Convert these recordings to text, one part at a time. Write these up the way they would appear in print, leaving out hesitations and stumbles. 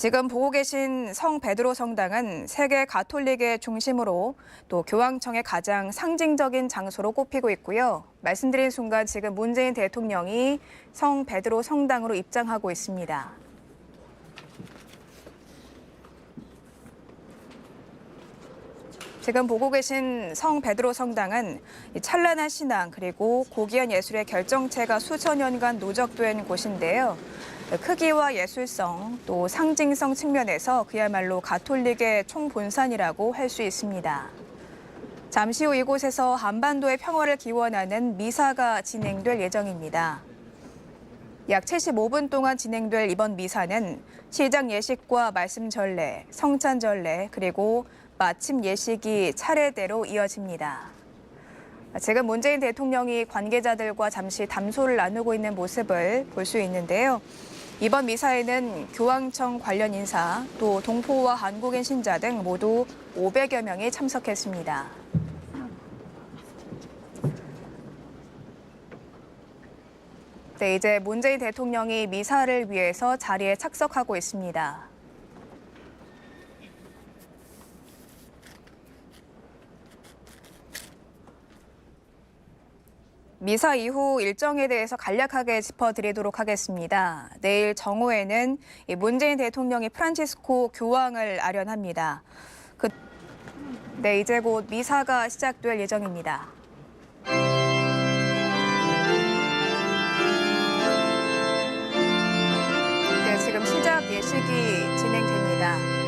지금 보고 계신 성 베드로 성당은 세계 가톨릭의 중심으로 또 교황청의 가장 상징적인 장소로 꼽히고 있고요. 말씀드린 순간 지금 문재인 대통령이 성 베드로 성당으로 입장하고 있습니다. 지금 보고 계신 성 베드로 성당은 찬란한 신앙 그리고 고귀한 예술의 결정체가 수천 년간 누적된 곳인데요. 크기와 예술성 또 상징성 측면에서 그야말로 가톨릭의 총본산이라고 할 수 있습니다. 잠시 후 이곳에서 한반도의 평화를 기원하는 미사가 진행될 예정입니다. 약 75분 동안 진행될 이번 미사는 시작 예식과 말씀 전례, 성찬 전례 그리고 마침 예식이 차례대로 이어집니다. 지금 문재인 대통령이 관계자들과 잠시 담소를 나누고 있는 모습을 볼 수 있는데요. 이번 미사에는 교황청 관련 인사, 또 동포와 한국인 신자 등 모두 500여 명이 참석했습니다. 네, 이제 문재인 대통령이 미사를 위해서 자리에 착석하고 있습니다. 미사 이후 일정에 대해서 간략하게 짚어드리도록 하겠습니다. 내일 정오에는 문재인 대통령이 프란치스코 교황을 아련합니다. 네, 이제 곧 미사가 시작될 예정입니다. 네, 지금 시작 예식이 진행됩니다.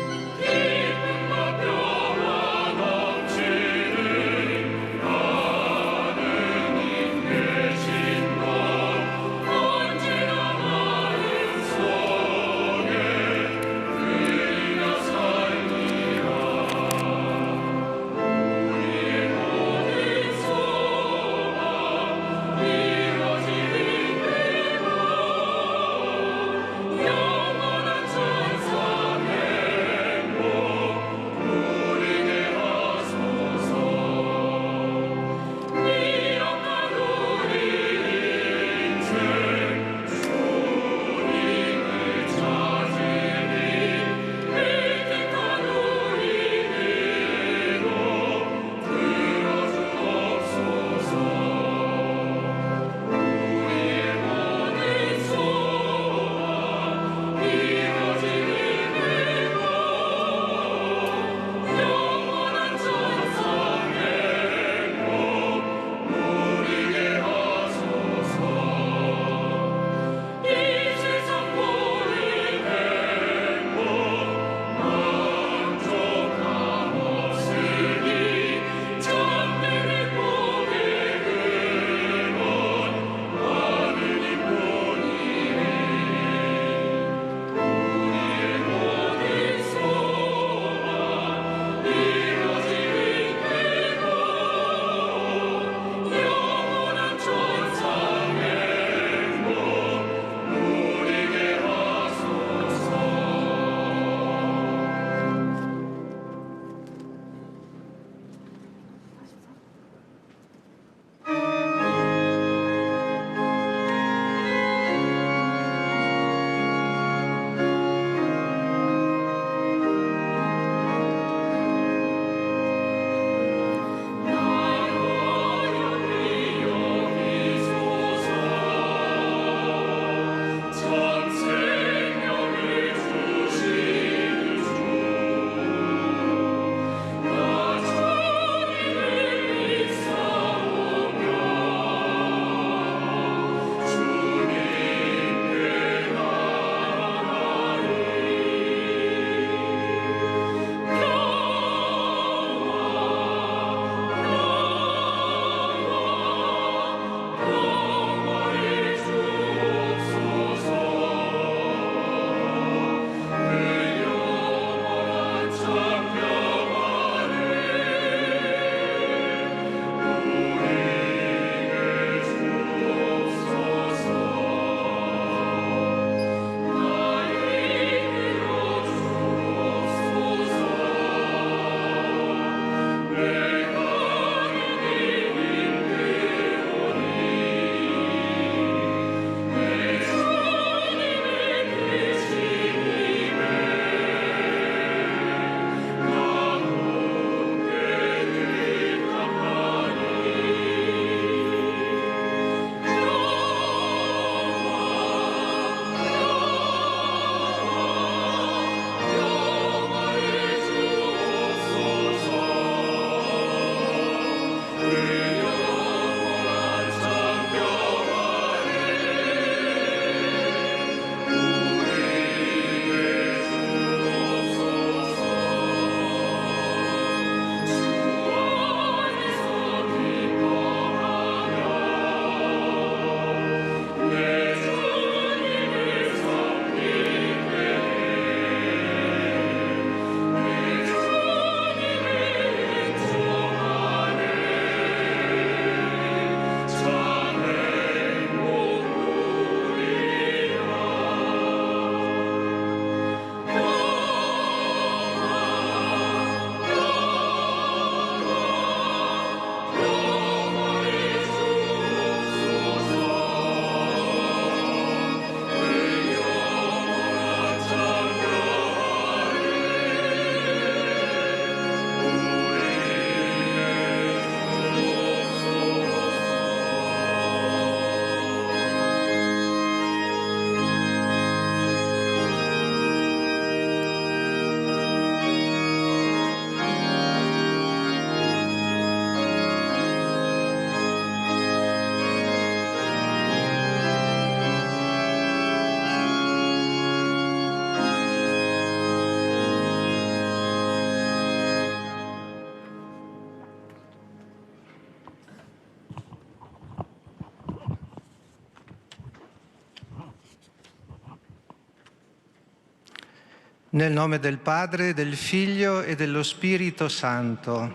Nel nome del Padre, del Figlio e dello Spirito Santo.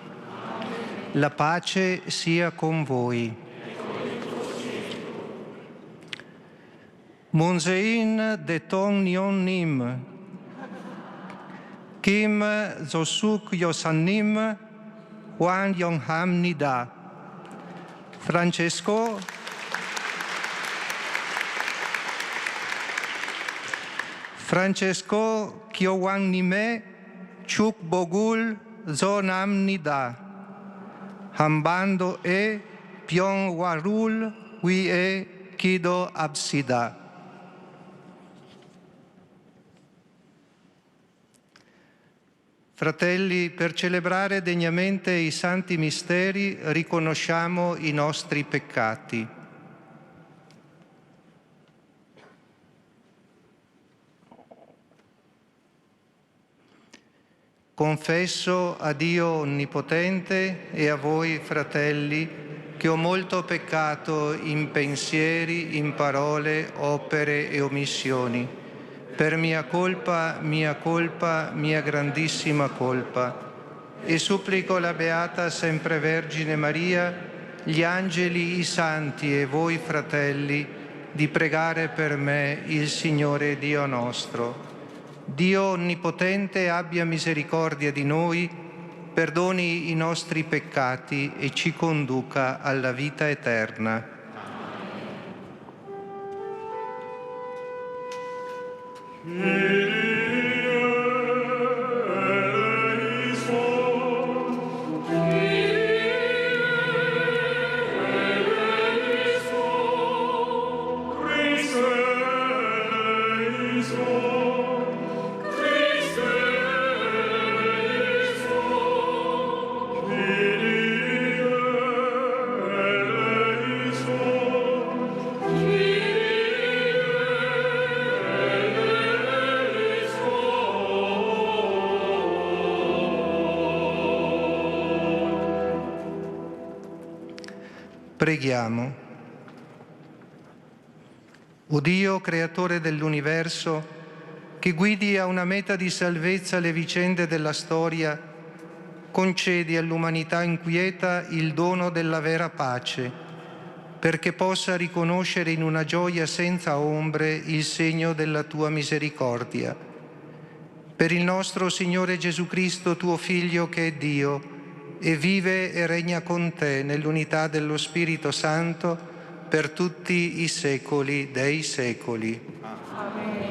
La pace sia con voi. Monsein de Tong Nyon Nim, Kim Josuk Yosanim, Hwan Yongham Nida, Francesco Kyowan Nime, Chuk Bogul Zonam Nida, Hambando e Pyong Warul Wi e Kido Absida. Fratelli, per celebrare degnamente i santi misteri riconosciamo i nostri peccati. Confesso a Dio Onnipotente e a voi, fratelli, che ho molto peccato in pensieri, in parole, opere e omissioni. Per mia colpa, mia grandissima colpa. E supplico la Beata Sempre Vergine Maria, gli angeli, i santi e voi, fratelli, di pregare per me il Signore Dio nostro. Dio Onnipotente abbia misericordia di noi, perdoni i nostri peccati e ci conduca alla vita eterna. Preghiamo. O Dio, creatore dell'universo, che guidi a una meta di salvezza le vicende della storia, concedi all'umanità inquieta il dono della vera pace, perché possa riconoscere in una gioia senza ombre il segno della tua misericordia. Per il nostro Signore Gesù Cristo, tuo Figlio, che è Dio, e vive e regna con te nell'unità dello Spirito Santo per tutti i secoli dei secoli. Amen.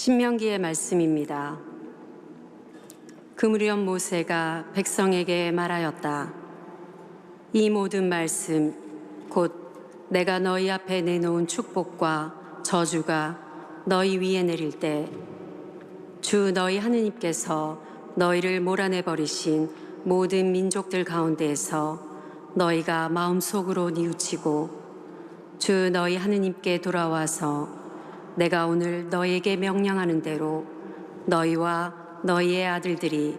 신명기의 말씀입니다. 그 무렵 모세가 백성에게 말하였다. 이 모든 말씀 곧 내가 너희 앞에 내놓은 축복과 저주가 너희 위에 내릴 때 주 너희 하느님께서 너희를 몰아내버리신 모든 민족들 가운데에서 너희가 마음속으로 뉘우치고 주 너희 하느님께 돌아와서 내가 오늘 너희에게 명령하는 대로 너희와 너희의 아들들이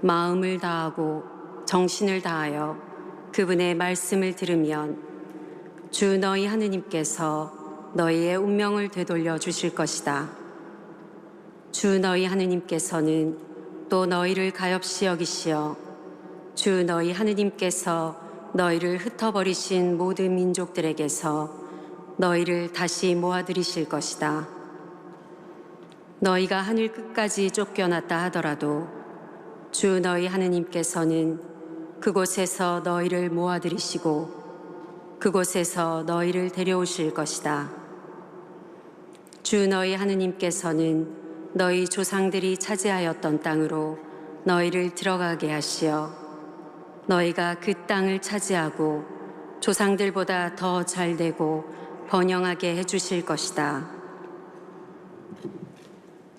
마음을 다하고 정신을 다하여 그분의 말씀을 들으면 주 너희 하느님께서 너희의 운명을 되돌려 주실 것이다. 주 너희 하느님께서는 또 너희를 가엾이 여기시어 주 너희 하느님께서 너희를 흩어버리신 모든 민족들에게서 너희를 다시 모아들이실 것이다. 너희가 하늘 끝까지 쫓겨났다 하더라도 주 너희 하느님께서는 그곳에서 너희를 모아들이시고 그곳에서 너희를 데려오실 것이다. 주 너희 하느님께서는 너희 조상들이 차지하였던 땅으로 너희를 들어가게 하시어 너희가 그 땅을 차지하고 조상들보다 더 잘되고 번영하게 해주실 것이다.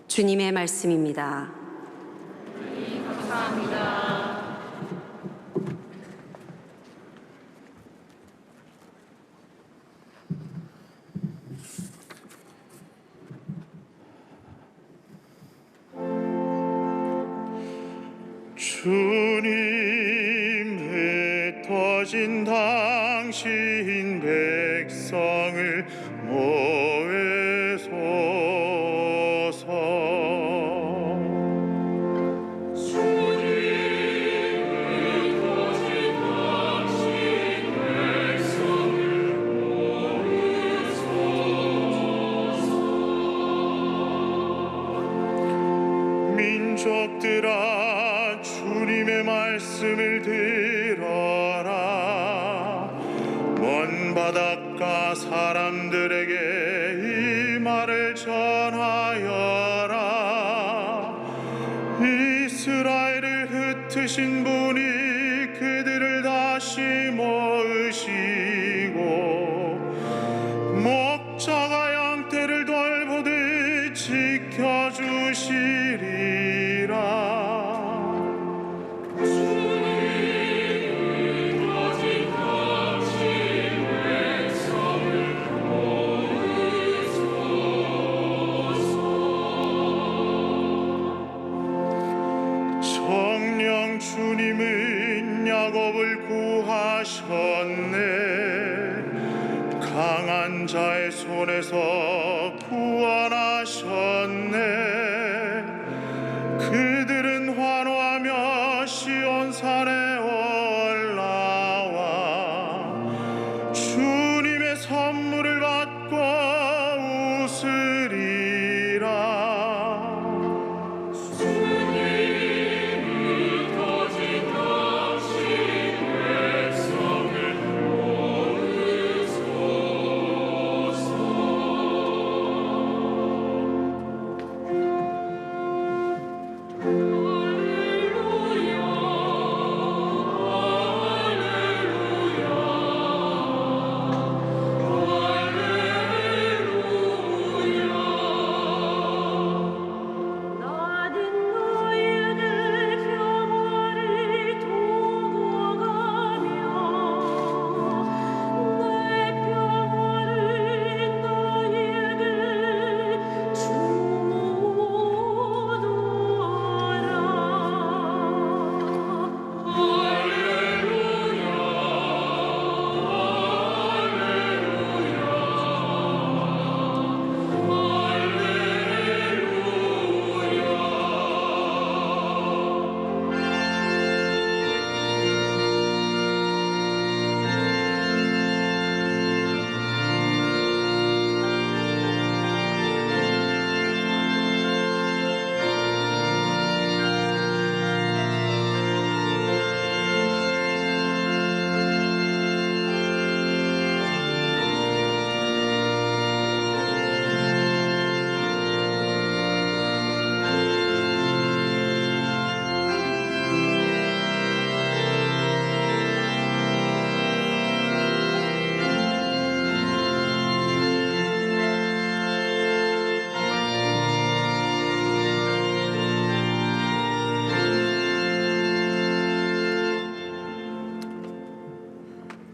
주님의 말씀입니다. 주님 흩어진 당신 백성을 모으소서. 주님 흩어진 당신 백성을 모으소서. 민족들아 주님의 말씀을 들어라. 먼 바닷가 사람들에게 이 말을 전하여라. 이스라엘을 흩으신 분이 그들을 다시 모으시고 목자가 양떼를 돌보듯 지켜주시리라. 성령 주님은 야곱을 구하셨네. 강한 자의 손에서 구원하셨네. 그들은 환호하며 시온산에 올라와 주님의 선물을 받고 웃으리라.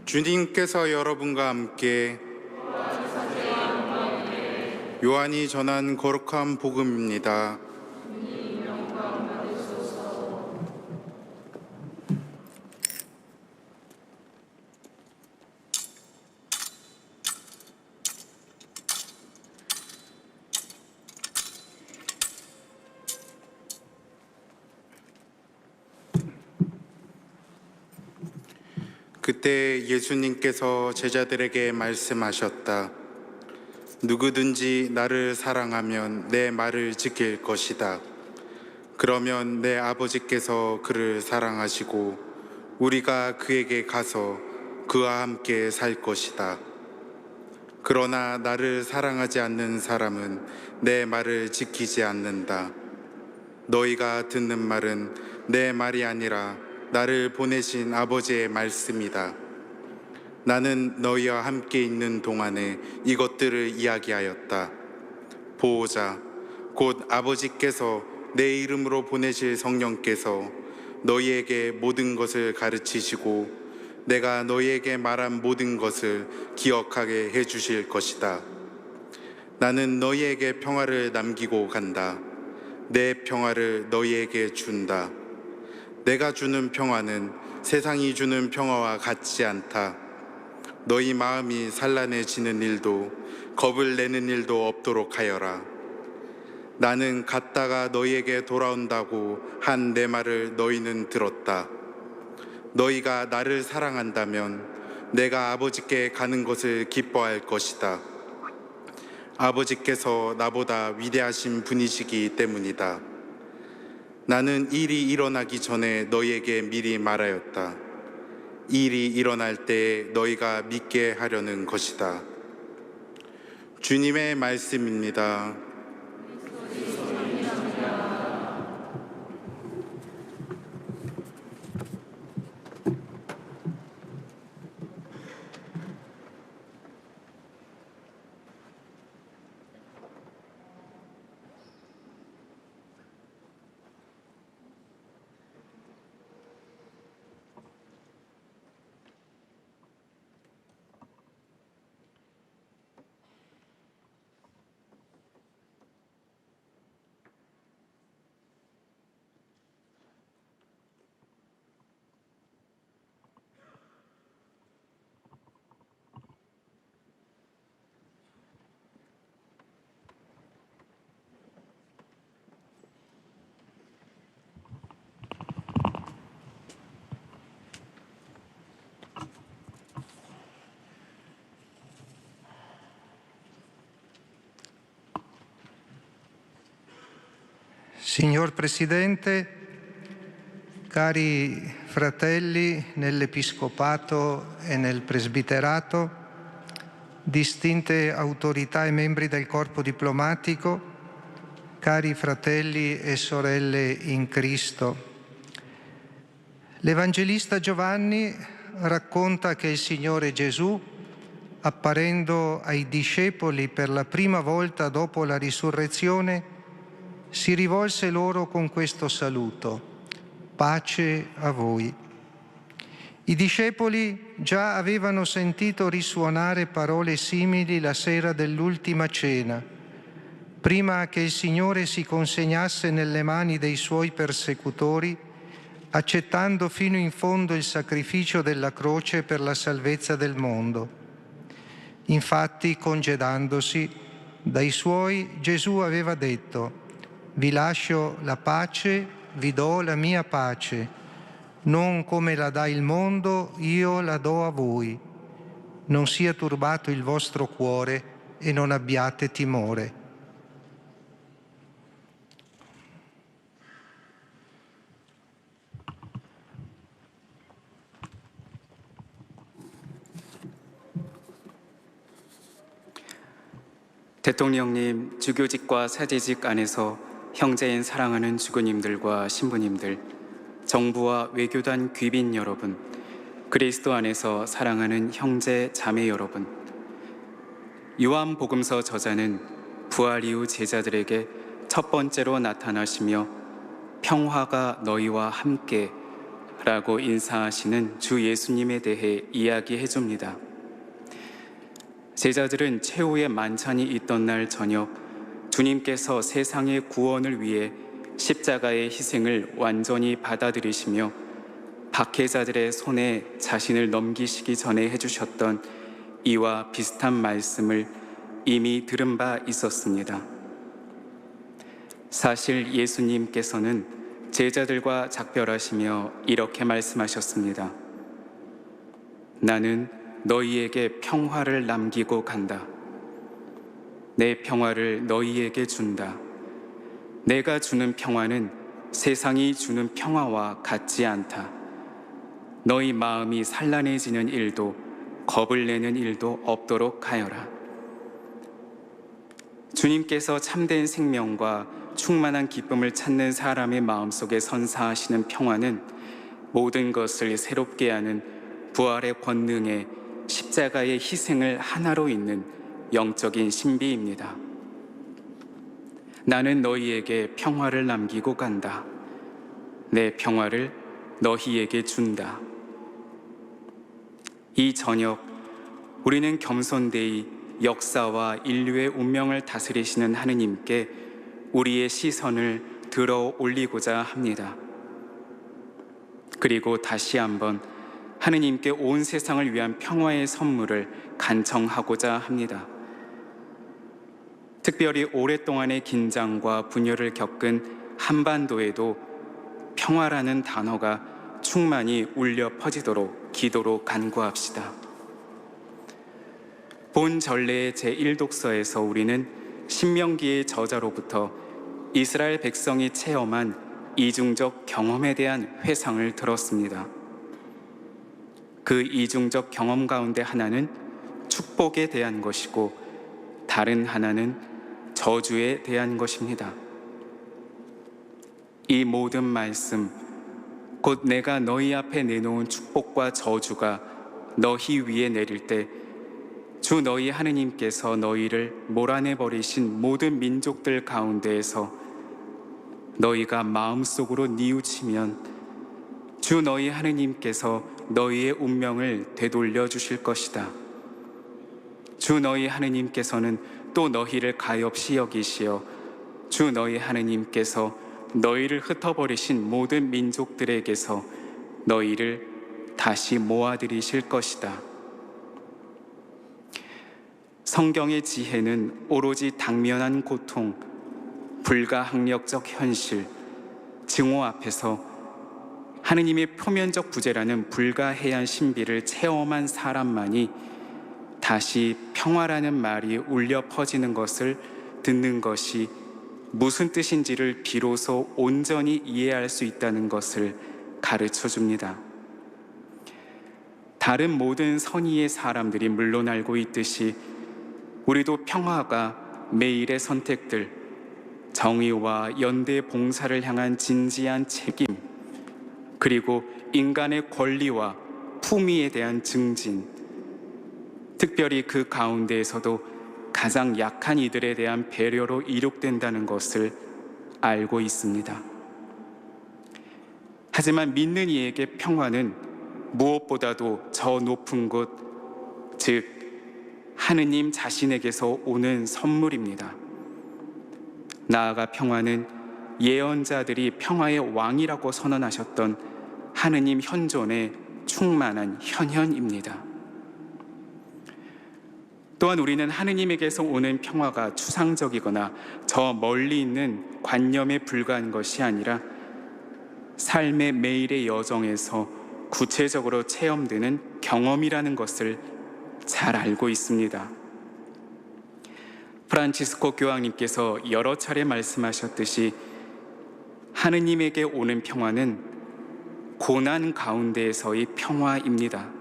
주님께서 여러분과 함께 요한이 전한 거룩한 복음입니다. 그때 예수님께서 제자들에게 말씀하셨다. 누구든지 나를 사랑하면 내 말을 지킬 것이다. 그러면 내 아버지께서 그를 사랑하시고 우리가 그에게 가서 그와 함께 살 것이다. 그러나 나를 사랑하지 않는 사람은 내 말을 지키지 않는다. 너희가 듣는 말은 내 말이 아니라 나를 보내신 아버지의 말씀이다. 나는 너희와 함께 있는 동안에 이것들을 이야기하였다. 보호자, 곧 아버지께서 내 이름으로 보내실 성령께서 너희에게 모든 것을 가르치시고 내가 너희에게 말한 모든 것을 기억하게 해주실 것이다. 나는 너희에게 평화를 남기고 간다. 내 평화를 너희에게 준다. 내가 주는 평화는 세상이 주는 평화와 같지 않다. 너희 마음이 산란해지는 일도 겁을 내는 일도 없도록 하여라. 나는 갔다가 너희에게 돌아온다고 한 내 말을 너희는 들었다. 너희가 나를 사랑한다면 내가 아버지께 가는 것을 기뻐할 것이다. 아버지께서 나보다 위대하신 분이시기 때문이다. 나는 일이 일어나기 전에 너희에게 미리 말하였다. 일이 일어날 때 너희가 믿게 하려는 것이다. 주님의 말씀입니다. Signor Presidente, cari fratelli nell'Episcopato e nel Presbiterato, distinte autorità e membri del corpo diplomatico, cari fratelli e sorelle in Cristo. L'Evangelista Giovanni racconta che il Signore Gesù, apparendo ai discepoli per la prima volta dopo la risurrezione, si rivolse loro con questo saluto: pace a voi. I discepoli già avevano sentito risuonare parole simili la sera dell'ultima cena, prima che il Signore si consegnasse nelle mani dei suoi persecutori, accettando fino in fondo il sacrificio della croce per la salvezza del mondo. Infatti, congedandosi dai suoi, Gesù aveva detto: vi lascio la pace, vi do la mia pace. Non come la dà il mondo, io la do a voi. Non sia turbato il vostro cuore e non abbiate timore. 대통령님, 주교직과 사제직 안에서 형제인 사랑하는 주교님들과 신부님들, 정부와 외교단 귀빈 여러분, 그리스도 안에서 사랑하는 형제 자매 여러분, 요한복음서 저자는 부활 이후 제자들에게 첫 번째로 나타나시며 평화가 너희와 함께 라고 인사하시는 주 예수님에 대해 이야기해 줍니다. 제자들은 최후의 만찬이 있던 날 저녁 주님께서 세상의 구원을 위해 십자가의 희생을 완전히 받아들이시며 박해자들의 손에 자신을 넘기시기 전에 해주셨던 이와 비슷한 말씀을 이미 들은 바 있었습니다. 사실 예수님께서는 제자들과 작별하시며 이렇게 말씀하셨습니다. 나는 너희에게 평화를 남기고 간다. 내 평화를 너희에게 준다. 내가 주는 평화는 세상이 주는 평화와 같지 않다. 너희 마음이 산란해지는 일도 겁을 내는 일도 없도록 하여라. 주님께서 참된 생명과 충만한 기쁨을 찾는 사람의 마음속에 선사하시는 평화는 모든 것을 새롭게 하는 부활의 권능에 십자가의 희생을 하나로 잇는 영적인 신비입니다. 나는 너희에게 평화를 남기고 간다. 내 평화를 너희에게 준다. 이 저녁 우리는 겸손되이 역사와 인류의 운명을 다스리시는 하느님께 우리의 시선을 들어 올리고자 합니다. 그리고 다시 한번 하느님께 온 세상을 위한 평화의 선물을 간청하고자 합니다. 특별히 오랫동안의 긴장과 분열을 겪은 한반도에도 평화라는 단어가 충만히 울려 퍼지도록 기도로 간구합시다. 본 전례의 제1독서에서 우리는 신명기의 저자로부터 이스라엘 백성이 체험한 이중적 경험에 대한 회상을 들었습니다. 그 이중적 경험 가운데 하나는 축복에 대한 것이고 다른 하나는 저주에 대한 것입니다. 이 모든 말씀, 곧 내가 너희 앞에 내놓은 축복과 저주가 너희 위에 내릴 때 주 너희 하느님께서 너희를 몰아내 버리신 모든 민족들 가운데에서 너희가 마음속으로 뉘우치면 주 너희 하느님께서 너희의 운명을 되돌려 주실 것이다. 주 너희 하느님께서는 또 너희를 가엾이 여기시어 주 너희 하느님께서 너희를 흩어버리신 모든 민족들에게서 너희를 다시 모아들이실 것이다. 성경의 지혜는 오로지 당면한 고통, 불가항력적 현실, 증오 앞에서 하느님의 표면적 부재라는 불가해한 신비를 체험한 사람만이 다시 평화라는 말이 울려 퍼지는 것을 듣는 것이 무슨 뜻인지를 비로소 온전히 이해할 수 있다는 것을 가르쳐 줍니다. 다른 모든 선의의 사람들이 물론 알고 있듯이 우리도 평화가 매일의 선택들, 정의와 연대 봉사를 향한 진지한 책임, 그리고 인간의 권리와 품위에 대한 증진, 특별히 그 가운데에서도 가장 약한 이들에 대한 배려로 이룩된다는 것을 알고 있습니다. 하지만 믿는 이에게 평화는 무엇보다도 저 높은 곳, 즉 하느님 자신에게서 오는 선물입니다. 나아가 평화는 예언자들이 평화의 왕이라고 선언하셨던 하느님 현존의 충만한 현현입니다. 또한 우리는 하느님에게서 오는 평화가 추상적이거나 저 멀리 있는 관념에 불과한 것이 아니라 삶의 매일의 여정에서 구체적으로 체험되는 경험이라는 것을 잘 알고 있습니다. 프란치스코 교황님께서 여러 차례 말씀하셨듯이 하느님에게 오는 평화는 고난 가운데에서의 평화입니다.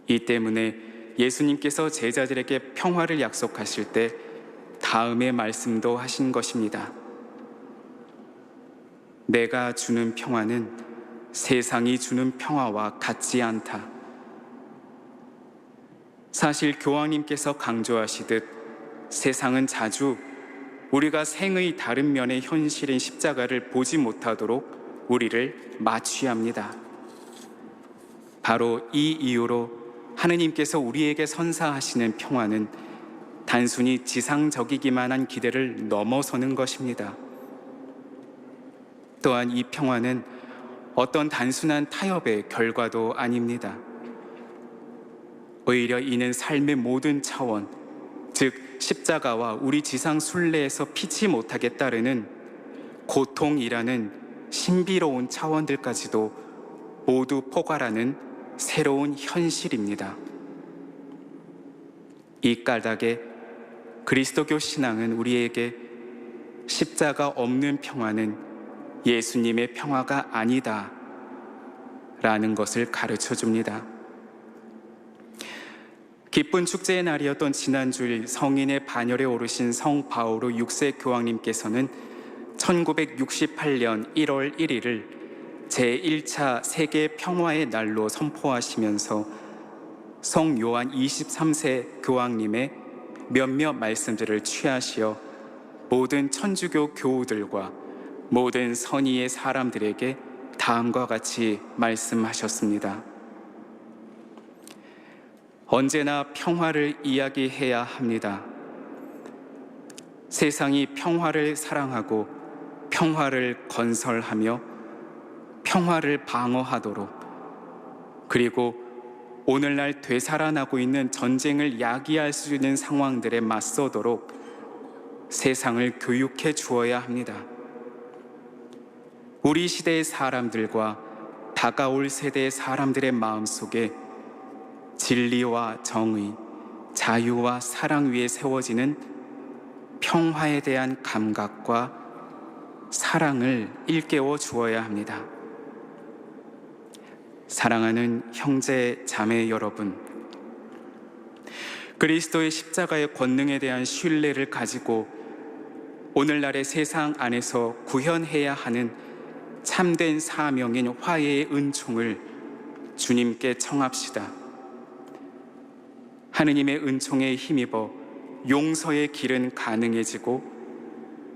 이 때문에 예수님께서 제자들에게 평화를 약속하실 때 다음의 말씀도 하신 것입니다. 내가 주는 평화는 세상이 주는 평화와 같지 않다. 사실 교황님께서 강조하시듯 세상은 자주 우리가 생의 다른 면의 현실인 십자가를 보지 못하도록 우리를 마취합니다. 바로 이 이유로 하느님께서 우리에게 선사하시는 평화는 단순히 지상적이기만 한 기대를 넘어서는 것입니다. 또한 이 평화는 어떤 단순한 타협의 결과도 아닙니다. 오히려 이는 삶의 모든 차원, 즉 십자가와 우리 지상 순례에서 피치 못하게 따르는 고통이라는 신비로운 차원들까지도 모두 포괄하는 새로운 현실입니다. 이 까닭에 그리스도교 신앙은 우리에게 십자가 없는 평화는 예수님의 평화가 아니다 라는 것을 가르쳐 줍니다. 기쁜 축제의 날이었던 지난주일 성인의 반열에 오르신 성 바오로 6세 교황님께서는 1968년 1월 1일을 제1차 세계 평화의 날로 선포하시면서 성 요한 23세 교황님의 몇몇 말씀들을 취하시어 모든 천주교 교우들과 모든 선의의 사람들에게 다음과 같이 말씀하셨습니다. 언제나 평화를 이야기해야 합니다. 세상이 평화를 사랑하고 평화를 건설하며 평화를 방어하도록, 그리고 오늘날 되살아나고 있는 전쟁을 야기할 수 있는 상황들에 맞서도록 세상을 교육해 주어야 합니다. 우리 시대의 사람들과 다가올 세대의 사람들의 마음속에 진리와 정의, 자유와 사랑 위에 세워지는 평화에 대한 감각과 사랑을 일깨워 주어야 합니다. 사랑하는 형제, 자매 여러분, 그리스도의 십자가의 권능에 대한 신뢰를 가지고 오늘날의 세상 안에서 구현해야 하는 참된 사명인 화해의 은총을 주님께 청합시다. 하느님의 은총에 힘입어 용서의 길은 가능해지고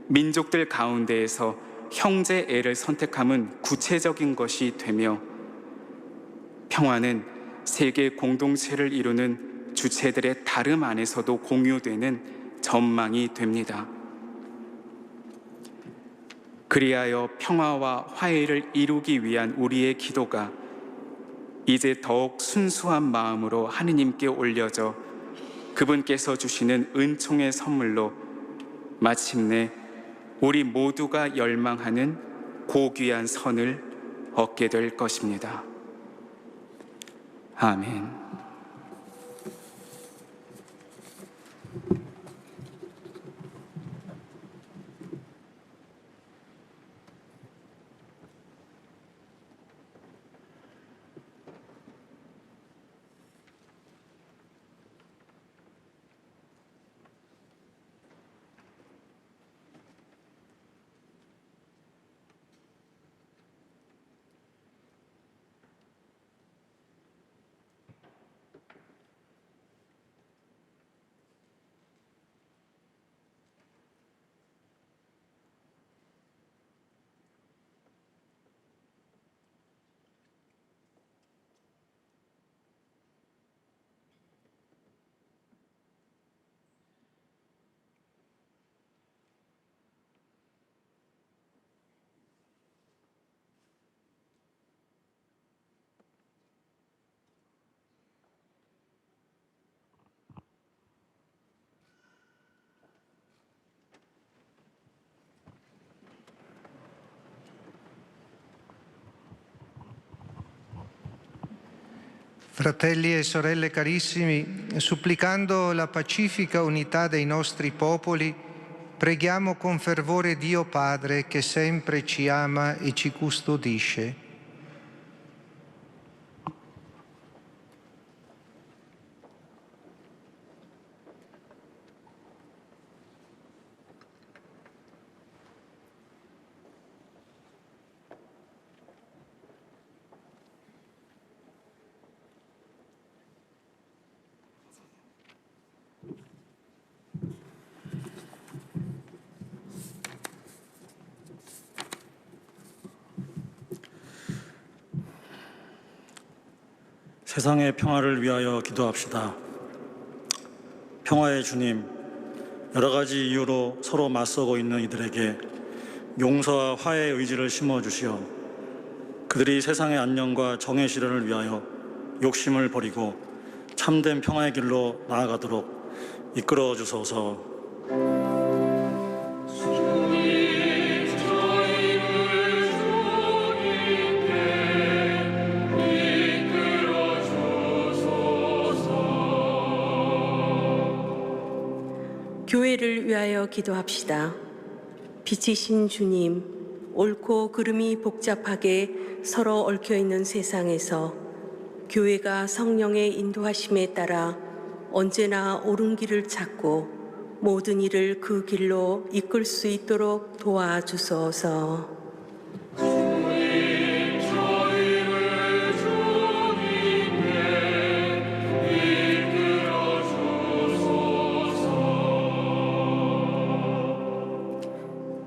민족들 가운데에서 형제애를 선택함은 구체적인 것이 되며 평화는 세계 공동체를 이루는 주체들의 다름 안에서도 공유되는 전망이 됩니다. 그리하여 평화와 화해를 이루기 위한 우리의 기도가 이제 더욱 순수한 마음으로 하느님께 올려져 그분께서 주시는 은총의 선물로 마침내 우리 모두가 열망하는 고귀한 선을 얻게 될 것입니다. 아멘. Fratelli e sorelle carissimi, supplicando la pacifica unità dei nostri popoli, preghiamo con fervore Dio Padre che sempre ci ama e ci custodisce. 세상의 평화를 위하여 기도합시다. 평화의 주님, 여러 가지 이유로 서로 맞서고 있는 이들에게 용서와 화해의 의지를 심어주시어 그들이 세상의 안녕과 정의 실현을 위하여 욕심을 버리고 참된 평화의 길로 나아가도록 이끌어 주소서. 교회를 위하여 기도합시다. 빛이신 주님, 옳고 그름이 복잡하게 서로 얽혀있는 세상에서 교회가 성령의 인도하심에 따라 언제나 옳은 길을 찾고 모든 일을 그 길로 이끌 수 있도록 도와주소서.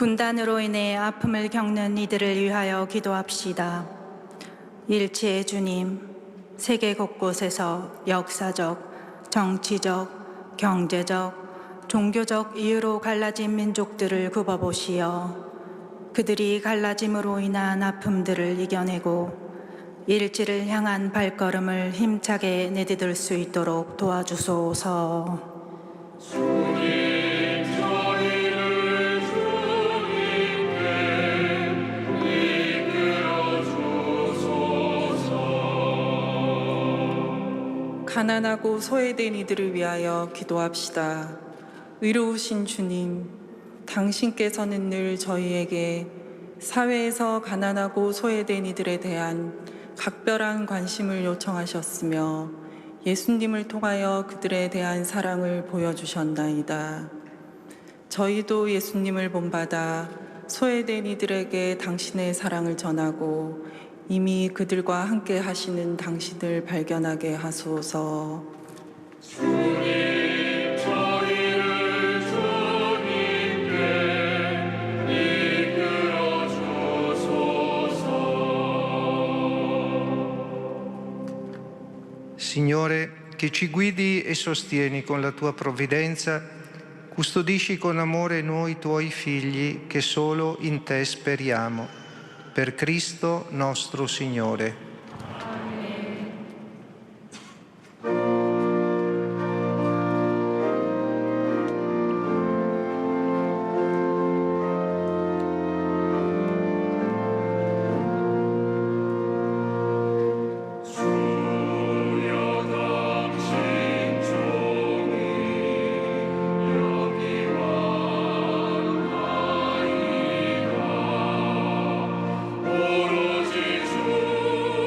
분단으로 인해 아픔을 겪는 이들을 위하여 기도합시다. 일체의 주님, 세계 곳곳에서 역사적, 정치적, 경제적, 종교적 이유로 갈라진 민족들을 굽어보시어 그들이 갈라짐으로 인한 아픔들을 이겨내고 일치를 향한 발걸음을 힘차게 내디딜 수 있도록 도와주소서. 가난하고 소외된 이들을 위하여 기도합시다. 의로우신 주님, 당신께서는 늘 저희에게 사회에서 가난하고 소외된 이들에 대한 각별한 관심을 요청하셨으며 예수님을 통하여 그들에 대한 사랑을 보여주셨나이다. 저희도 예수님을 본받아 소외된 이들에게 당신의 사랑을 전하고 이미 그들과 함께 하시는 당신을 발견하게 하소서. 주님, 저희를 주님께 이끌어 주소서. Signore, che ci guidi e sostieni con la tua provvidenza, custodisci con amore noi tuoi figli che solo in te speriamo. Per Cristo nostro Signore. 오로지 주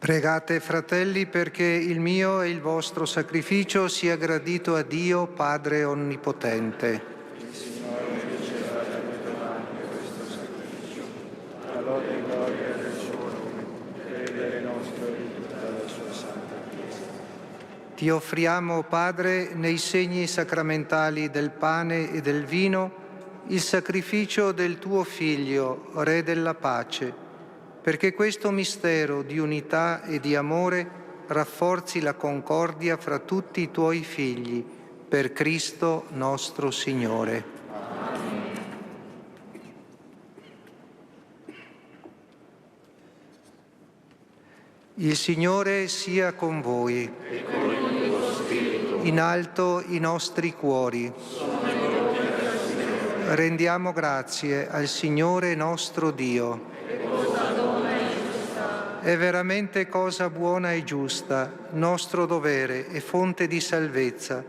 Pregate, fratelli, perché il mio e il vostro sacrificio sia gradito a Dio, Padre Onnipotente. Ti offriamo, Padre, nei segni sacramentali del pane e del vino, il sacrificio del tuo Figlio, Re della pace, perché questo mistero di unità e di amore rafforzi la concordia fra tutti i tuoi figli, per Cristo nostro Signore. Il Signore sia con voi. In alto i nostri cuori. Rendiamo grazie al Signore nostro Dio. È veramente cosa buona e giusta, nostro dovere e fonte di salvezza,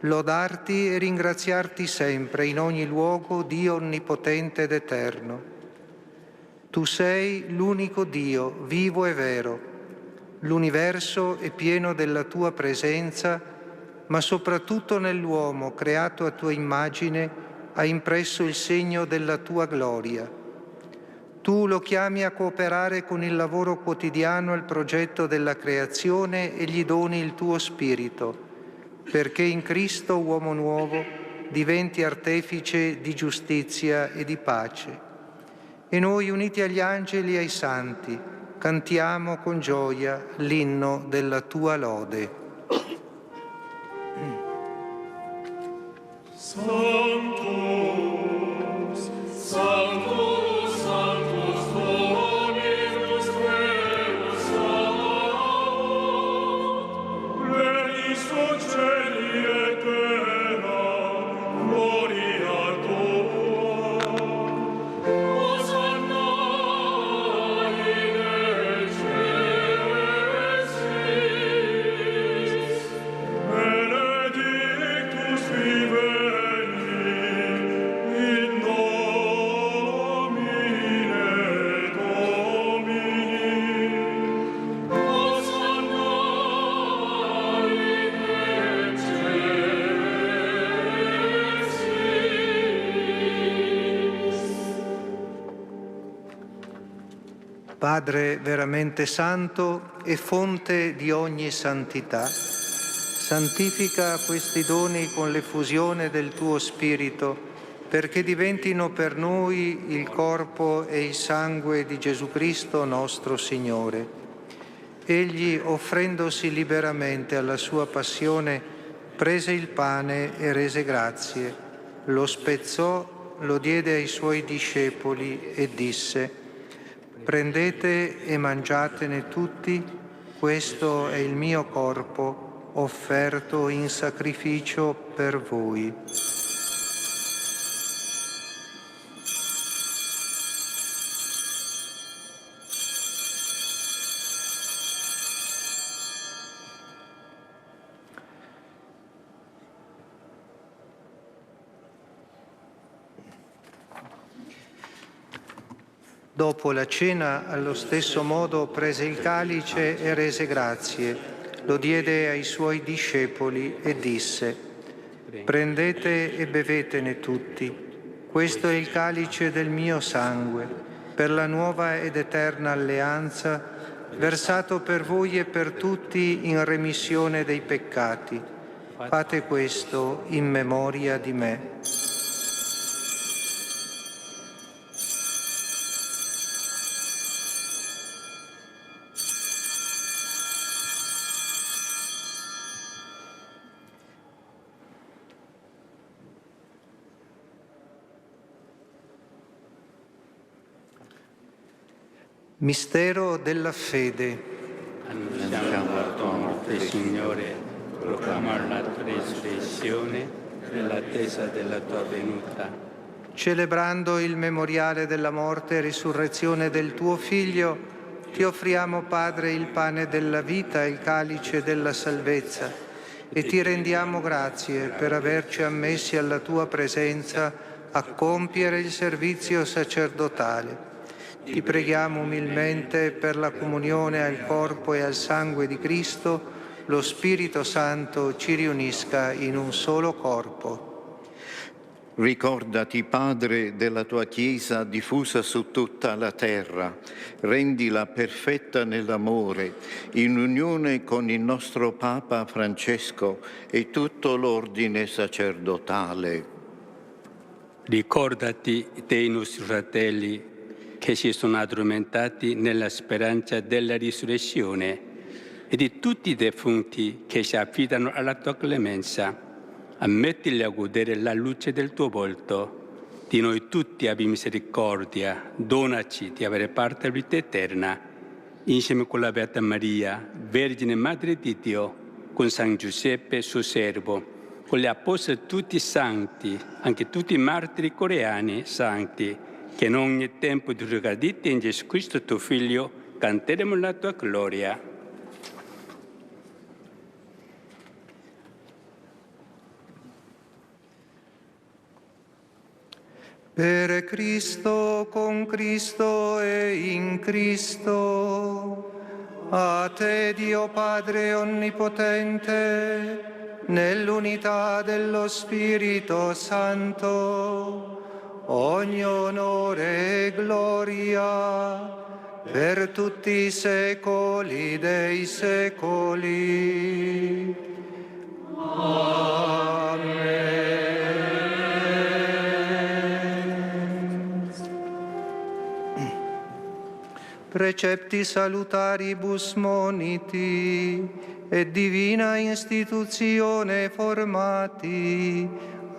lodarti e ringraziarti sempre in ogni luogo, Dio onnipotente ed eterno. Tu sei l'unico Dio, vivo e vero. L'universo è pieno della tua presenza, ma soprattutto nell'uomo, creato a tua immagine, ha impresso il segno della tua gloria. Tu lo chiami a cooperare con il lavoro quotidiano al progetto della creazione e gli doni il tuo spirito, perché in Cristo, uomo nuovo, diventi artefice di giustizia e di pace. E noi, uniti agli angeli e ai santi, cantiamo con gioia l'inno della tua lode. Sanctus, Sanctus, Sanctus Dominus Deus Sabaoth, plenius cieli et terra, gloria tua. Hosanna in excelsis, benedictus vivens in nomine Domini. Hosanna in excelsis. Padre veramente santo e fonte di ogni santità, santifica questi doni con l'effusione del tuo Spirito, perché diventino per noi il corpo e il sangue di Gesù Cristo nostro Signore. Egli, offrendosi liberamente alla sua passione, prese il pane e rese grazie, lo spezzò, lo diede ai suoi discepoli e disse: prendete e mangiatene tutti, questo è il mio corpo offerto in sacrificio per voi. Dopo la cena, allo stesso modo, prese il calice e rese grazie, lo diede ai suoi discepoli e disse: prendete e bevetene tutti, questo è il calice del mio sangue, per la nuova ed eterna alleanza, versato per voi e per tutti in remissione dei peccati. Fate questo in memoria di me. Mistero della fede. Annunciamo la tua morte, Signore, proclamiamo la tua resurrezione nell'attesa della tua venuta. Celebrando il memoriale della morte e risurrezione del tuo Figlio, ti offriamo, Padre, il pane della vita e il calice della salvezza e ti rendiamo grazie per averci ammessi alla tua presenza a compiere il servizio sacerdotale. ti preghiamo umilmente per la comunione al corpo e al sangue di Cristo, lo Spirito Santo ci riunisca in un solo corpo. Ricordati, Padre, della tua Chiesa diffusa su tutta la terra. Rendila perfetta nell'amore, in unione con il nostro Papa Francesco e tutto l'ordine sacerdotale. Ricordati dei nostri fratelli che si sono addormentati nella speranza della risurrezione e di tutti i defunti che si affidano alla tua clemenza. Ammettili a godere la luce del tuo volto. Di noi tutti abbi misericordia, donaci di avere parte alla vita eterna, insieme con la Beata Maria, Vergine Madre di Dio, con San Giuseppe, suo servo, con gli apostoli tutti santi, anche tutti i martiri coreani santi, che in ogni tempo di rigadite in Gesù Cristo tuo Figlio, canteremo la tua gloria. Per Cristo, con Cristo e in Cristo, a te Dio Padre Onnipotente, nell'unità dello Spirito Santo, ogni onore e gloria per tutti i secoli dei secoli. Amen. Precepti salutaribus moniti e divina istituzione formati,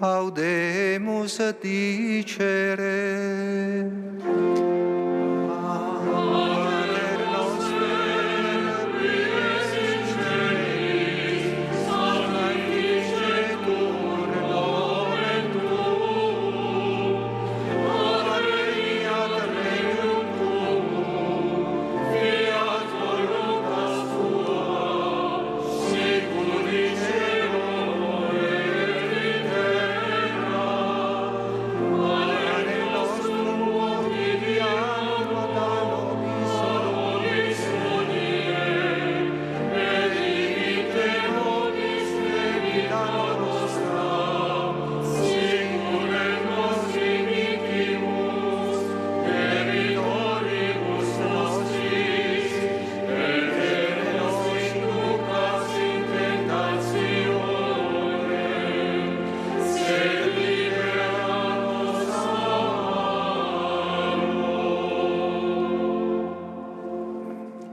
audemus dicere.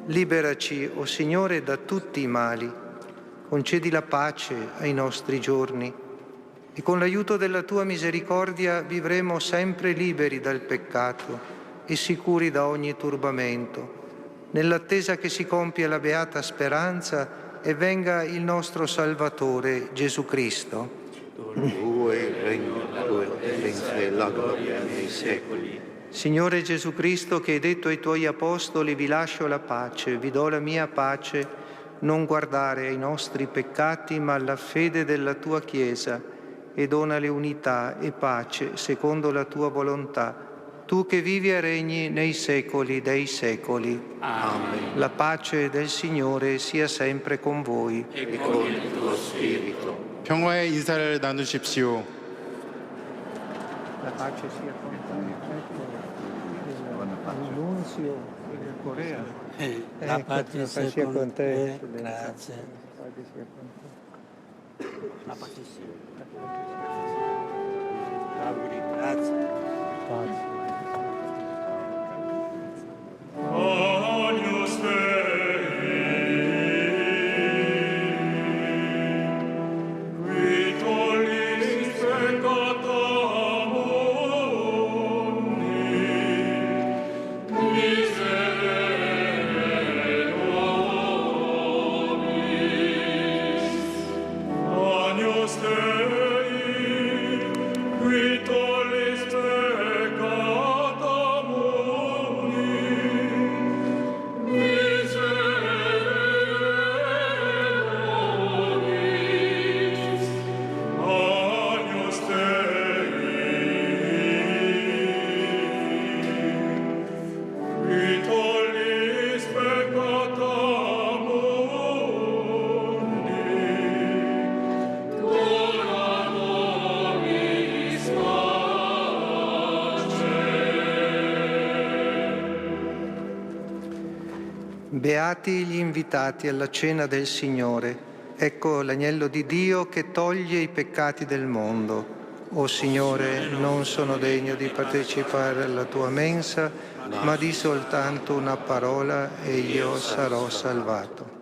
Liberaci, o Signore, da tutti i mali, concedi la pace ai nostri giorni e con l'aiuto della Tua misericordia vivremo sempre liberi dal peccato e sicuri da ogni turbamento, nell'attesa che si compia la beata speranza e venga il nostro Salvatore Gesù Cristo. Tuo è il regno, la tua potenza e la gloria nei secoli. Signore Gesù Cristo, che hai detto ai Tuoi Apostoli: vi lascio la pace, vi do la mia pace, non guardare ai nostri peccati ma alla fede della Tua Chiesa e donale unità e pace secondo la Tua volontà, Tu che vivi e regni nei secoli dei secoli. Amen. La pace del Signore sia sempre con voi. E con il tuo spirito. 평화의 인사를 나누십시오. La pace sia con te. Annunzio in Corea. La pace sia con te. Grazie. La pace sia con te. La pace sia. Grazie. Pace. Agnus Dei, qui tollis peccata mundi, miserere nobis. Agnus Dei, qui tollis peccata Beati gli invitati alla cena del Signore. Ecco l'agnello di Dio che toglie i peccati del mondo. O Signore, non sono degno di partecipare alla tua mensa, ma di soltanto una parola e io sarò salvato.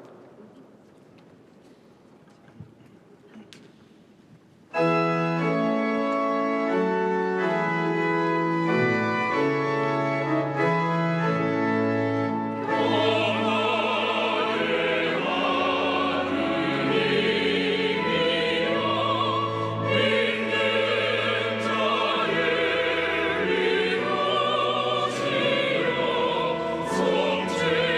Somte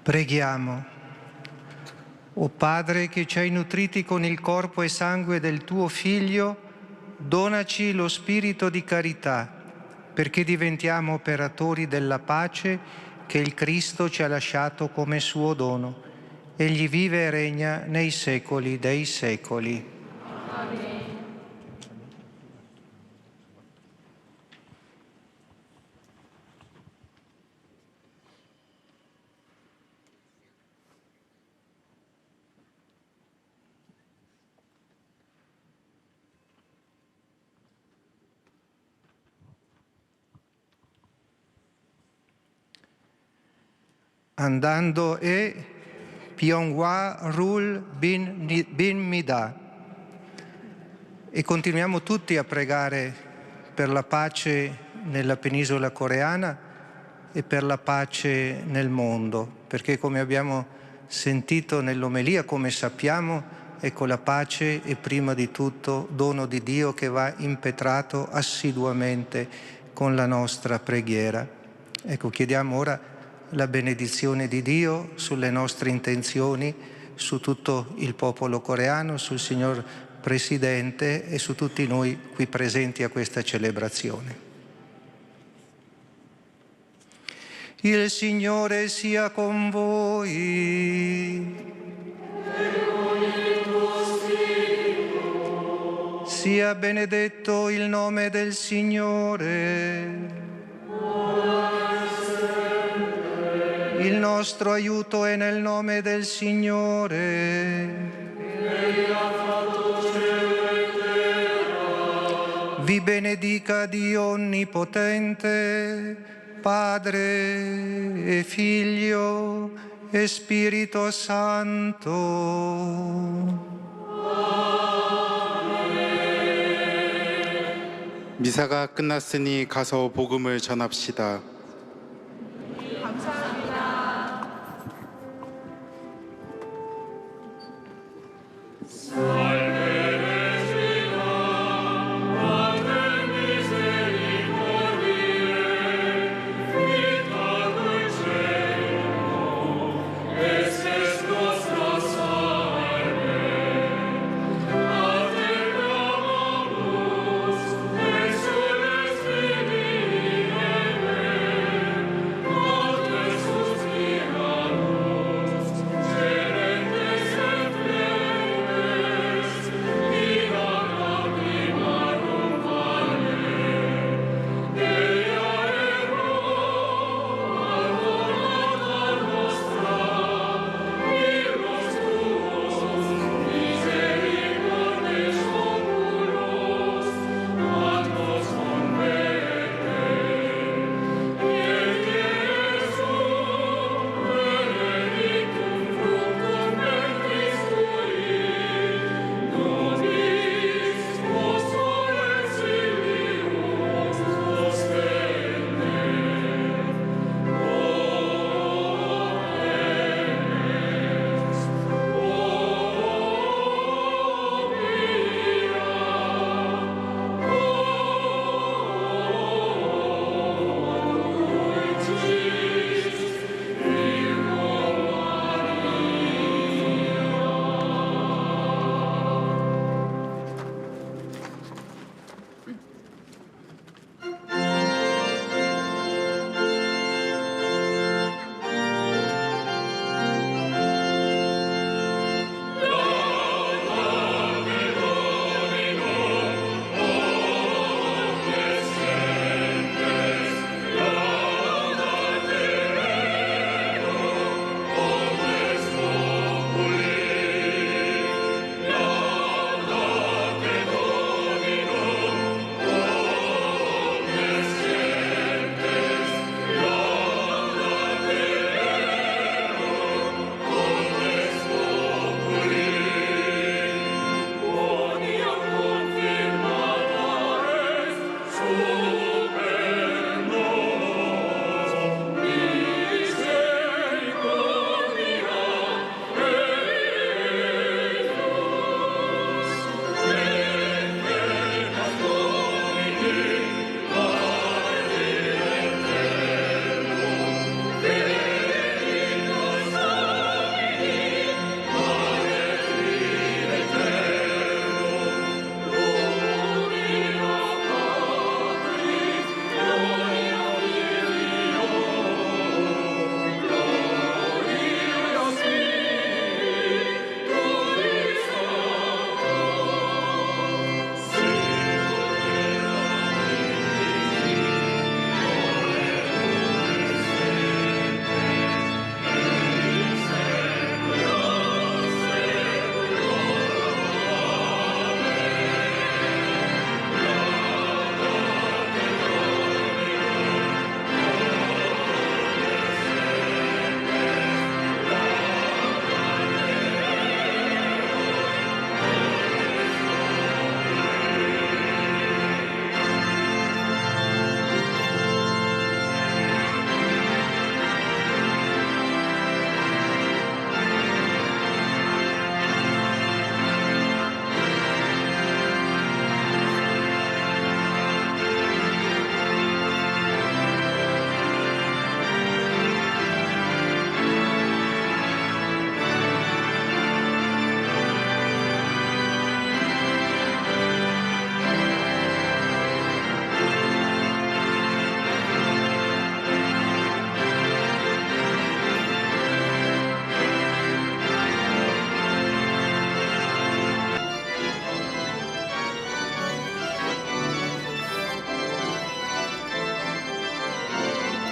Preghiamo. O Padre che ci hai nutriti con il corpo e sangue del tuo Figlio, donaci lo spirito di carità, perché diventiamo operatori della pace che il Cristo ci ha lasciato come suo dono. Egli vive e regna nei secoli dei secoli. Andando e Pyongwa Rul bin Mida. E continuiamo tutti a pregare per la pace nella penisola coreana e per la pace nel mondo, perché come abbiamo sentito nell'omelia, come sappiamo, ecco, la pace è prima di tutto dono di Dio che va impetrato assiduamente con la nostra preghiera. Ecco, chiediamo ora la benedizione di Dio sulle nostre intenzioni, su tutto il popolo coreano, sul signor Presidente e su tutti noi qui presenti a questa celebrazione. Il Signore sia con voi. Sia benedetto il nome del Signore. Il nostro aiuto è nel nome del Signore. Vi benedica Dio Onnipotente, Padre e Figlio e Spirito Santo. 미사가 끝났으니 가서 복음을 전합시다. Jesús,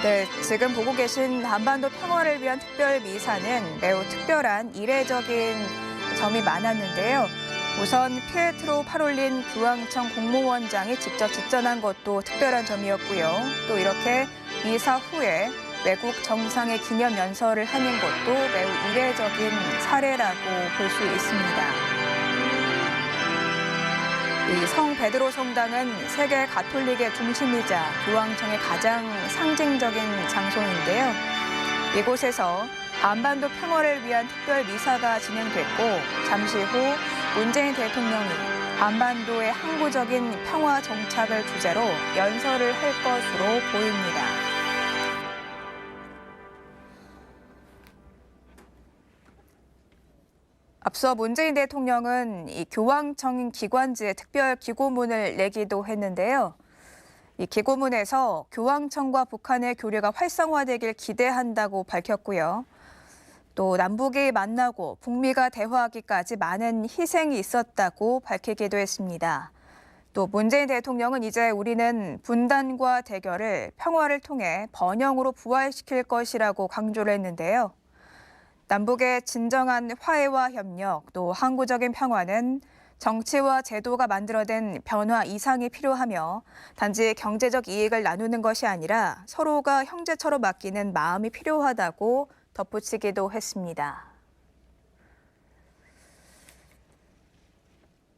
네, 지금 보고 계신 한반도 평화를 위한 특별 미사는 매우 특별한 이례적인 점이 많았는데요. 우선 피에트로 파롤린 교황청 국무원장이 직접 집전한 것도 특별한 점이었고요. 또 이렇게 미사 후에 외국 정상의 기념 연설을 하는 것도 매우 이례적인 사례라고 볼 수 있습니다. 이 성 베드로 성당은 세계 가톨릭의 중심이자 교황청의 가장 상징적인 장소인데요. 이곳에서 한반도 평화를 위한 특별 미사가 진행됐고 잠시 후 문재인 대통령이 한반도의 항구적인 평화 정착을 주제로 연설을 할 것으로 보입니다. 앞서 문재인 대통령은 이 교황청 기관지에 특별 기고문을 내기도 했는데요. 이 기고문에서 교황청과 북한의 교류가 활성화되길 기대한다고 밝혔고요. 또 남북이 만나고 북미가 대화하기까지 많은 희생이 있었다고 밝히기도 했습니다. 또 문재인 대통령은 이제 우리는 분단과 대결을 평화를 통해 번영으로 부활시킬 것이라고 강조를 했는데요. 남북의 진정한 화해와 협력, 또 항구적인 평화는 정치와 제도가 만들어낸 변화 이상이 필요하며 단지 경제적 이익을 나누는 것이 아니라 서로가 형제처럼 맡기는 마음이 필요하다고 덧붙이기도 했습니다.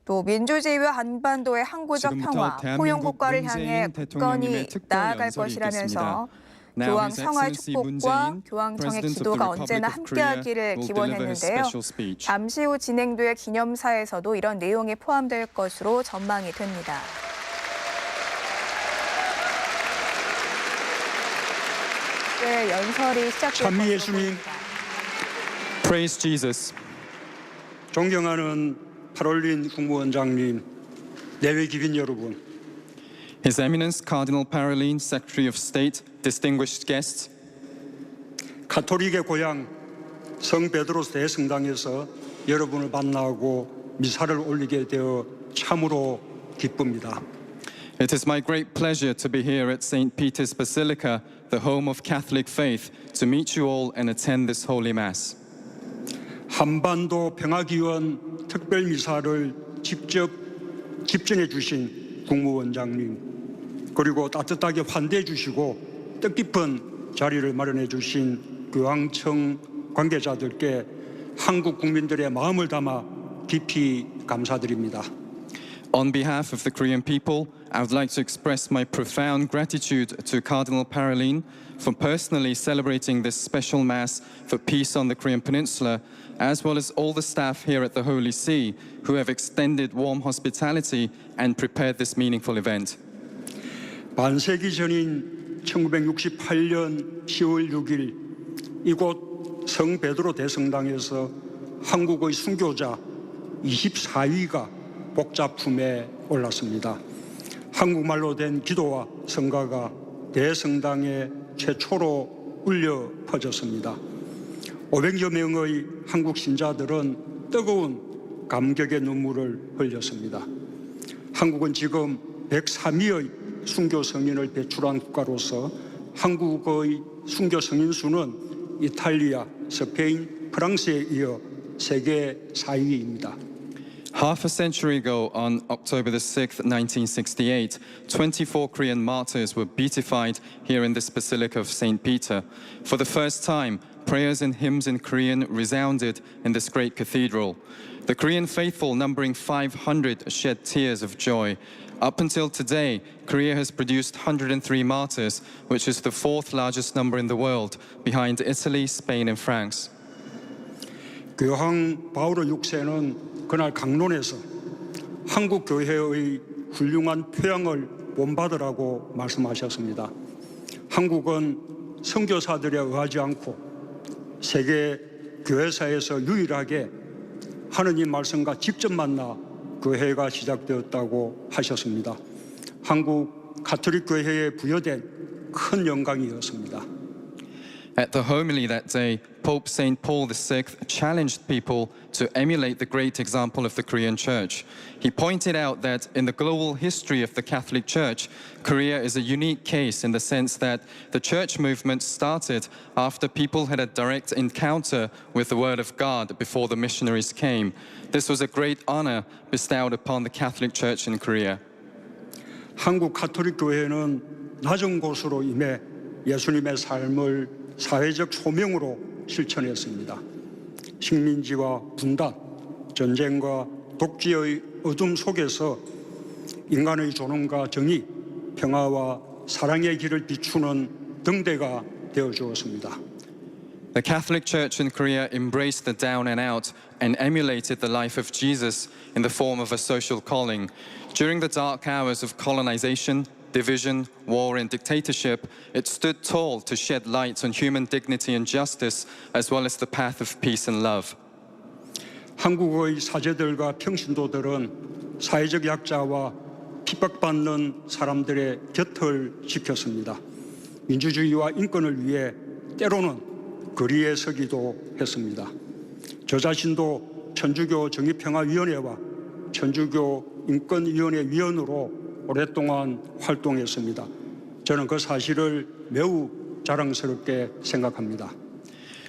또 민주주의와 한반도의 항구적 평화, 포용 국가를 향해 굳건히 나아갈 것이라면서 교황 성화의 축복과 교황청의 기도가 언제나 함께하기를 기원했는데요. 잠시 후 진행될 기념사에서도 이런 내용이 포함될 것으로 전망이 됩니다. 네, 연설이 시작될 찬미 것으로 예수님, 보입니다. Praise Jesus. 존경하는 파롤린 국무원장님, 내외 귀빈 여러분, His Eminence Cardinal Parolin, Secretary of State, distinguished guests, 가톨릭의 고향 성 베드로 대성당에서 여러분을 만나고 미사를 올리게 되어 참으로 기쁩니다. it is my great pleasure to be here at St. Peter's Basilica, the home of Catholic faith, to meet you all and attend this Holy Mass. 한반도 평화기원 특별 미사를 직접 집전해 주신 국무원장님, 그리고 따뜻하게 환대해 주시고 뜻깊은 자리를 마련해 주신 교황청 관계자들께 한국 국민들의 마음을 담아 깊이 감사드립니다. On behalf of the Korean people, I would like to express my profound gratitude to Cardinal Parolin for personally celebrating this special Mass for peace on the Korean Peninsula, as well as all the staff here at the Holy See who have extended warm hospitality and prepared this meaningful event. 반세기 전인 1968년 10월 6일 이곳 성 베드로 대성당에서 한국의 순교자 24위가 복자품에 올랐습니다. 한국말로 된 기도와 성가가 대성당에 최초로 울려 퍼졌습니다. 500여 명의 한국 신자들은 뜨거운 감격의 눈물을 흘렸습니다. 한국은 지금 103위의 순교 성인을 배출한 국가로서 한국의 순교 성인 수는 이탈리아, 스페인, 프랑스에 이어 세계 4위입니다. Half a century ago, on October the 6th, 1968, 24 Korean martyrs were beatified here in this Basilica of St. Peter. For the first time, prayers and hymns in Korean resounded in this great cathedral. The Korean faithful, numbering 500, shed tears of joy. Up until today, Korea has produced 103 martyrs, which is the fourth largest number in the world, behind Italy, Spain, and France. 교황 바오로 6세는 그날 강론에서 한국 교회의 훌륭한 표양을 본받으라고 말씀하셨습니다. 한국은 선교사들에 의하지 않고 세계 교회사에서 유일하게 하느님 말씀과 직접 만나 교회가 시작되었다고 하셨습니다. 한국 가톨릭 교회에 부여된 큰 영광이었습니다. At the homily that day, Pope St. Paul VI challenged people to emulate the great example of the Korean Church. He pointed out that in the global history of the Catholic Church, Korea is a unique case in the sense that the church movement started after people had a direct encounter with the Word of God before the missionaries came. This was a great honor bestowed upon the Catholic Church in Korea. 한국 가톨릭 교회는 낮은 곳으로 임해 예수님의 삶을 사회적 소명으로 실천했습니다. 식민지와 분단, 전쟁과 독재의 어둠 속에서 인간의 존엄과 정의, 평화와 사랑의 길을 비추는 등대가 되어 주었습니다. The Catholic Church in Korea embraced the down and out and emulated the life of Jesus in the form of a social calling. During the dark hours of colonization, division, war, and dictatorship, it stood tall to shed light on human dignity and justice, as well as the path of peace and love. 한국의 사제들과 평신도들은 사회적 약자와 핍박받는 사람들의 곁을 지켰습니다. 민주주의와 인권을 위해 때로는 거리에 서기도 했습니다. 저 자신도 천주교 정의평화위원회와 천주교 인권위원회 위원으로 오랫동안 활동했습니다. 저는 그 사실을 매우 자랑스럽게 생각합니다.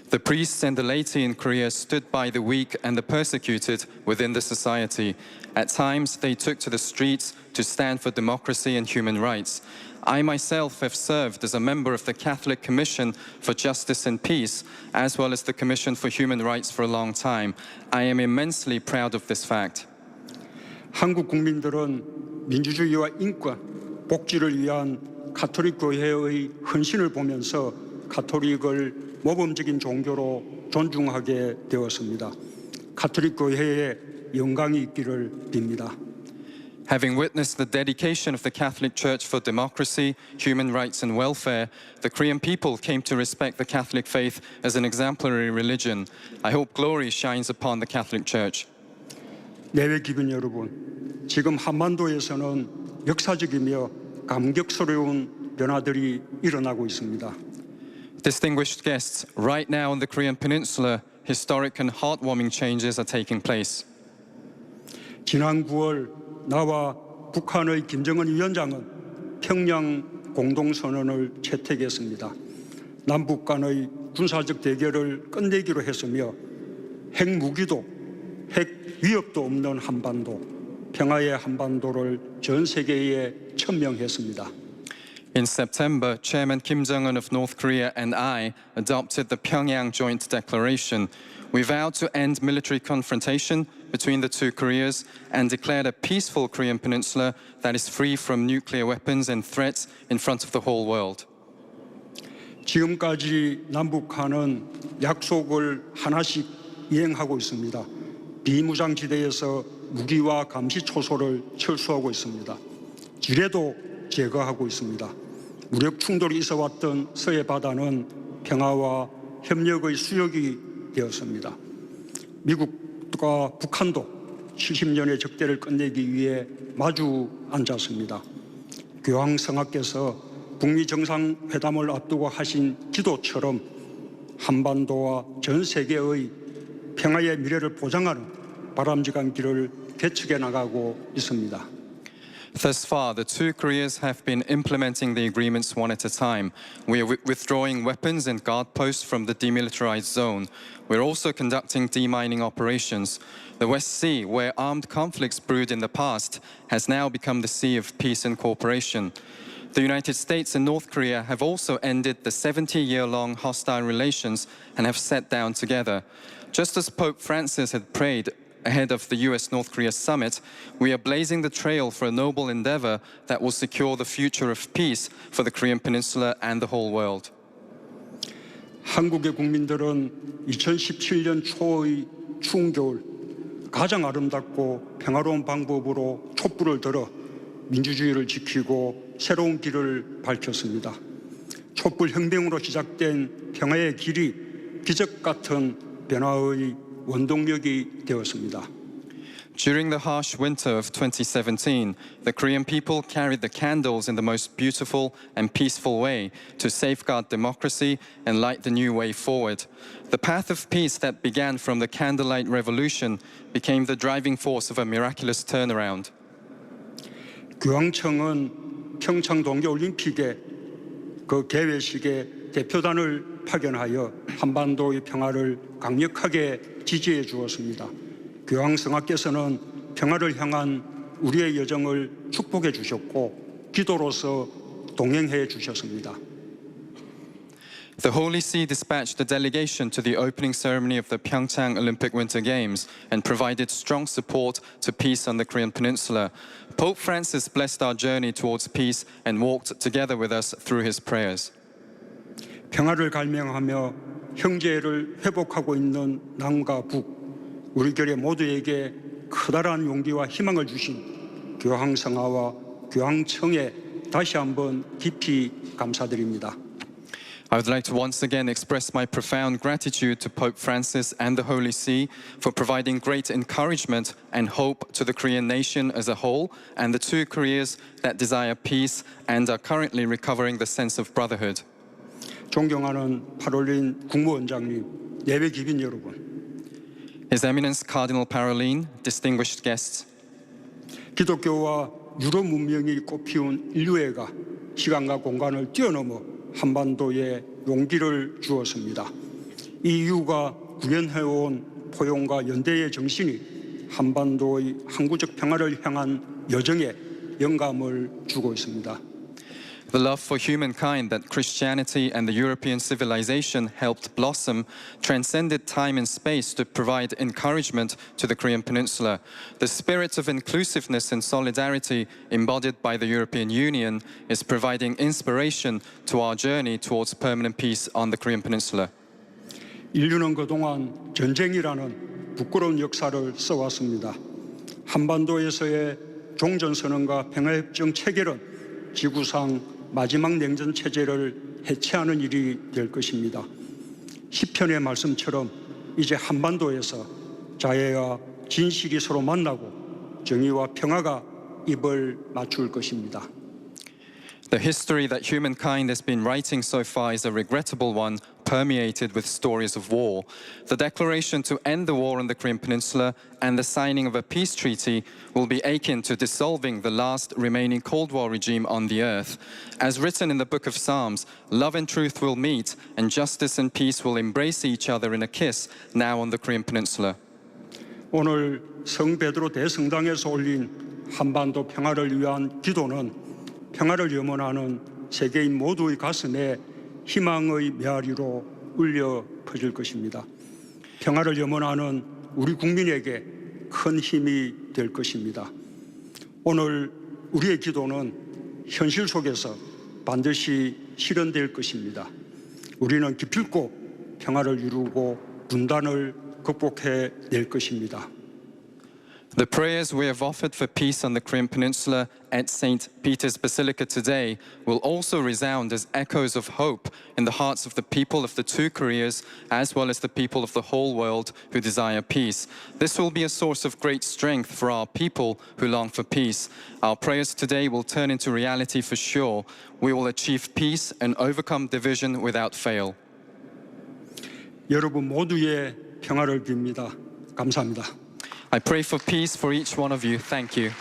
The priests and the laity in Korea stood by the weak and the persecuted within the society. At times, they took to the streets to stand for democracy and human rights. I myself have served as a member of the Catholic Commission for Justice and Peace, as well as the Commission for Human Rights for a long time. I am immensely proud of this fact. 한국 국민들은 민주주의와 인권, 복지를 위한 가톨릭 교회의 헌신을 보면서 가톨릭을 모범적인 종교로 존중하게 되었습니다. 가톨릭 교회에 영광이 있기를 빕니다. Having witnessed the dedication of the Catholic Church for democracy, human rights and welfare, the Korean people came to respect the Catholic faith as an exemplary religion. I hope glory shines upon the Catholic Church. 내외 기빈 여러분, 지금 한반도에서는 역사적이며 감격스러운 변화들이 일어나고 있습니다. Distinguished guests, right now on the Korean Peninsula, historic and heartwarming changes are taking place. 지난 9월 나와 북한의 김정은 위원장은 평양 공동선언을 채택했습니다. 남북 간의 군사적 대결을 끝내기로 했으며 핵무기도 핵 위협도 없는 한반도, 평화의 한반도를 전 세계에 천명했습니다. In September, Chairman Kim Jong-un of North Korea and I adopted the Pyongyang Joint Declaration. We vowed to end military confrontation between the two Koreas and declared a peaceful Korean peninsula that is free from nuclear weapons and threats in front of the whole world. 지금까지 남북한은 약속을 하나씩 이행하고 있습니다. 비무장지대에서 무기와 감시 초소를 철수하고 있습니다. 지뢰도 제거하고 있습니다. 무력 충돌이 있어왔던 서해 바다는 평화와 협력의 수역이 되었습니다. 미국과 북한도 70년의 적대를 끝내기 위해 마주 앉았습니다. 교황 성하께서 북미 정상회담을 앞두고 하신 기도처럼 한반도와 전 세계의 평화의 미래를 보장하는 바람직한 길을 개척해 나가고 있습니다. Thus far, the two Koreas have been implementing the agreements one at a time. We are withdrawing weapons and guard posts from the demilitarized zone. We're also conducting demining operations. The West Sea, where armed conflicts brewed in the past, has now become the sea of peace and cooperation. The United States and North Korea have also ended the 70-year-long hostile relations and have sat down together. Just as Pope Francis had prayed ahead of the US-North Korea summit, we are blazing the trail for a noble endeavor that will secure the future of peace for the Korean Peninsula and the whole world. 한국의 국민들은 2017년 초의 추운 겨울 가장 아름답고 평화로운 방법으로 촛불을 들어 민주주의를 지키고 새로운 길을 밝혔습니다. 촛불 혁명으로 시작된 평화의 길이 기적 같은 변화의 원동력이 되었습니다. During the harsh winter of 2017, the Korean people carried the candles in the most beautiful and peaceful way to safeguard democracy and light the new way forward. The path of peace that began from the candlelight revolution became the driving force of a miraculous turnaround. 교황청은 평창 동계올림픽에 그 개회식에 대표단을 파견하여 한반도의 평화를 강력하게 지지해 주었습니다. 교황성하께서는 평화를 향한 우리의 여정을 축복해 주셨고 기도로서 동행해 주셨습니다. The Holy See dispatched a delegation to the opening ceremony of the Pyeongchang Olympic Winter Games and provided strong support to peace on the Korean Peninsula. Pope Francis blessed our journey towards peace and walked together with us through his prayers. 평화를 갈망하며 형제를 회복하고 있는 남과 북, 우리 교회 모두에게 커다란 용기와 희망을 주신 교황성하와 교황청에 다시 한번 깊이 감사드립니다. I would like to once again express my profound gratitude to Pope Francis and the Holy See for providing great encouragement and hope to the Korean nation as a whole and the two Koreas that desire peace and are currently recovering the sense of brotherhood. 존경하는 파롤린 국무원장님, 예배 기빈 여러분. His Eminence Cardinal Parolin, distinguished guests. 기독교와 유럽 문명이 꽃피운 인류애가 시간과 공간을 뛰어넘어 한반도에 용기를 주었습니다. 이 이유가 구현해온 포용과 연대의 정신이 한반도의 항구적 평화를 향한 여정에 영감을 주고 있습니다. The love for humankind that Christianity and the European civilization helped blossom transcended time and space to provide encouragement to the Korean Peninsula. The spirit of inclusiveness and solidarity embodied by the European Union is providing inspiration to our journey towards permanent peace on the Korean Peninsula. 인류는 그동안 전쟁이라는 부끄러운 역사를 써왔습니다. 한반도에서의 종전선언과 평화협정 체결은 지구상 마지막 냉전 체제를 해체하는 일이 될 것입니다. 시편의 말씀처럼 이제 한반도에서 자애와 진실이 서로 만나고 정의와 평화가 입을 맞출 것입니다. The history that humankind has been writing so far is a regrettable one, permeated with stories of war. The declaration to end the war on the Korean Peninsula and the signing of a peace treaty will be akin to dissolving the last remaining Cold War regime on the earth. As written in the book of Psalms, love and truth will meet, and justice and peace will embrace each other in a kiss now on the Korean Peninsula. 오늘 성 베드로 대성당에서 올린 한반도 평화를 위한 기도는 평화를 염원하는 세계인 모두의 가슴에 희망의 메아리로 울려 퍼질 것입니다. 평화를 염원하는 우리 국민에게 큰 힘이 될 것입니다. 오늘 우리의 기도는 현실 속에서 반드시 실현될 것입니다. 우리는 기필코 평화를 이루고 분단을 극복해 낼 것입니다. The prayers we have offered for peace on the Korean Peninsula at St. Peter's Basilica today will also resound as echoes of hope in the hearts of the people of the two Koreas, as well as the people of the whole world who desire peace. This will be a source of great strength for our people who long for peace. Our prayers today will turn into reality for sure. We will achieve peace and overcome division without fail. 여러분 모두의 평화를 빕니다. 감사합니다. I pray for peace for each one of you. Thank you.